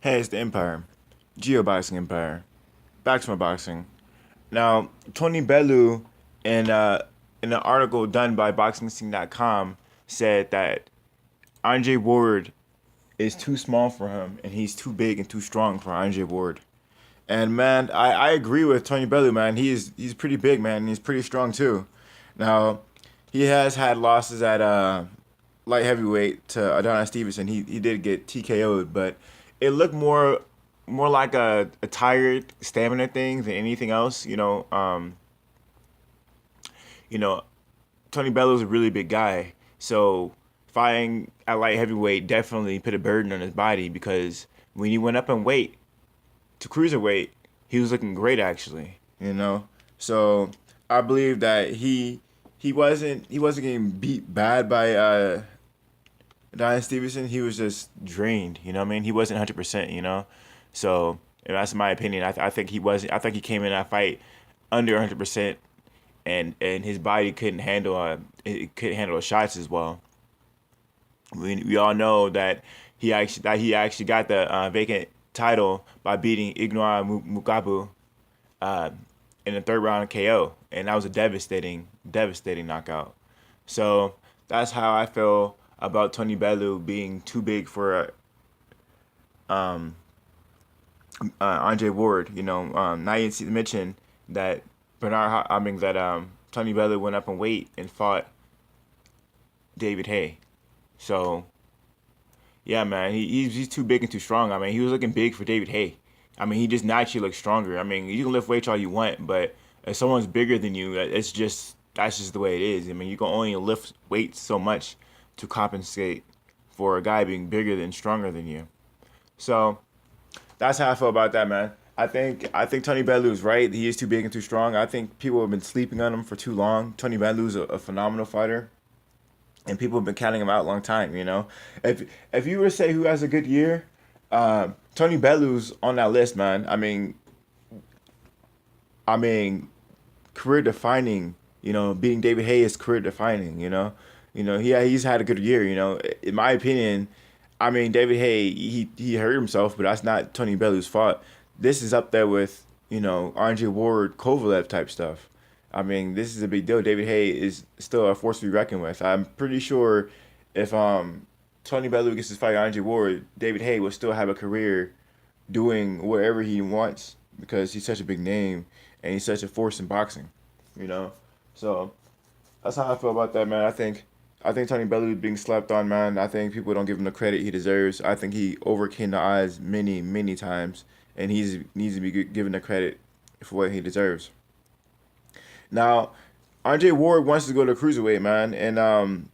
Hey, it's the Empire. Geoboxing Empire. Back to my boxing. Now, Toney Bellew in an article done by BoxingScene.com said that Andre Ward is too small for him and he's too big and too strong for Andre Ward. And man, I agree with Toney Bellew, man. He's pretty big, man, and he's pretty strong too. Now, he has had losses at light heavyweight to Adonis Stevenson. He did get TKO'd, but it looked more like a tired stamina thing than anything else. You know, Tony Bellow's a really big guy, so fighting at light heavyweight definitely put a burden on his body because when he went up in weight to cruiserweight, he was looking great actually. So I believe that he wasn't getting beat bad by Diane Stevenson. He was just drained. You know what I mean? He wasn't 100%. So and that's my opinion. I think he was. I think he came in that fight under 100%, and his body couldn't handle it couldn't handle the shots as well. We all know that he actually got the vacant title by beating Ignor Mugabu uh, in the third round KO, and that was a devastating knockout. So that's how I feel about Tony Bellew being too big for Andre Ward. Now you see mention that I mean that Tony Bellew went up in weight and fought David Hay. So yeah, man, he's too big and too strong. I mean, he was looking big for David Hay. I mean, he just naturally looks stronger. I mean, you can lift weights all you want, but if someone's bigger than you, that's just the way it is. I mean, you can only lift weights so much to compensate for a guy being bigger than stronger than you. So that's how I feel about that, man. I think Tony Bellew is right. He is too big and too strong. I think people have been sleeping on him for too long. Tony Bellew is a phenomenal fighter, and people have been counting him out a long time. If you were to say who has a good year, Tony Bellew's on that list, man. I mean, career defining. Beating David Hay is career defining. He's had a good year. In my opinion, I mean David Hay he hurt himself, but that's not Tony Bellew's fault. This is up there with Andre Ward, Kovalev type stuff. I mean, this is a big deal. David Hay is still a force to be reckoned with. I'm pretty sure if Tony Bellew gets to fight Andre Ward, David Hay will still have a career doing whatever he wants because he's such a big name and he's such a force in boxing. You know, so that's how I feel about that, man. I think Tony Bellew is being slept on, man. I think people don't give him the credit he deserves. I think he overcame the odds many, many times, and he needs to be given the credit for what he deserves. Now, RJ Ward wants to go to cruiserweight, man, and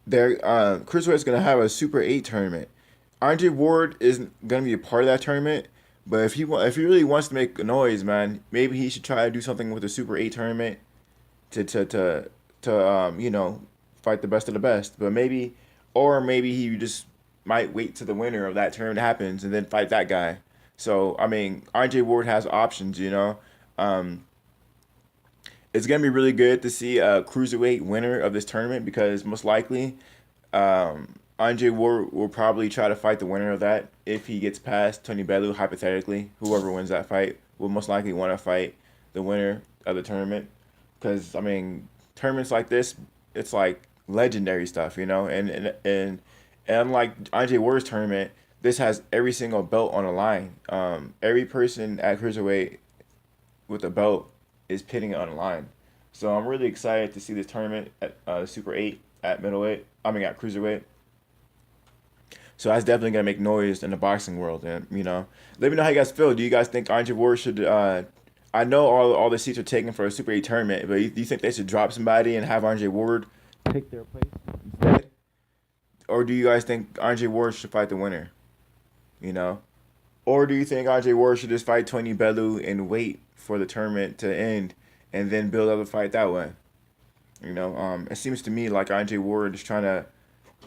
their cruiserweight's gonna have a Super 8 tournament. RJ Ward isn't gonna be a part of that tournament, but if he really wants to make a noise, man, maybe he should try to do something with the Super 8 tournament to fight the best of the best. But maybe he just might wait till the winner of that tournament happens and then fight that guy. So I mean, RJ Ward has options. Um, it's gonna be really good to see a cruiserweight winner of this tournament because most likely, RJ Ward will probably try to fight the winner of that if he gets past Tony Bellew. Hypothetically, whoever wins that fight will most likely want to fight the winner of the tournament because I mean tournaments like this, it's like legendary stuff, and unlike Andre Ward's tournament, this has every single belt on the line. Every person at cruiserweight with a belt is pitting it on the line. So I'm really excited to see this tournament at Super 8 at middleweight. I mean at cruiserweight. So that's definitely gonna make noise in the boxing world, and let me know how you guys feel. Do you guys think Andre Ward should? I know all the seats are taken for a Super 8 tournament, but do you think they should drop somebody and have Andre Ward take their place instead? Or do you guys think Andre Ward should fight the winner? You know? Or do you think Andre Ward should just fight Tony Bellew and wait for the tournament to end and then build up a fight that way? It seems to me like Andre Ward is trying to.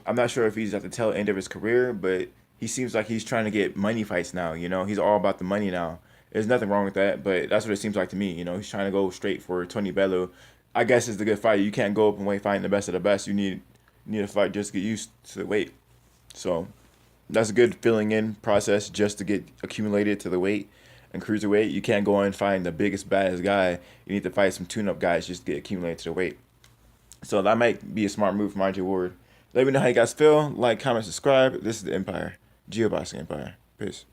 I'm not sure if he's at the tail end of his career, but he seems like he's trying to get money fights now. He's all about the money now. There's nothing wrong with that, but that's what it seems like to me. He's trying to go straight for Tony Bellew. I guess it's the good fight. You can't go up and wait fighting the best of the best. You need a fight just to get used to the weight. So That's a good filling in process just to get accumulated to the weight and cruiserweight. You can't go and find the biggest, baddest guy. You need to fight some tune up guys just to get accumulated to the weight. So that might be a smart move from RJ Ward. Let me know how you guys feel. Like, comment, subscribe. This is the Empire. Geoboxing Empire. Peace.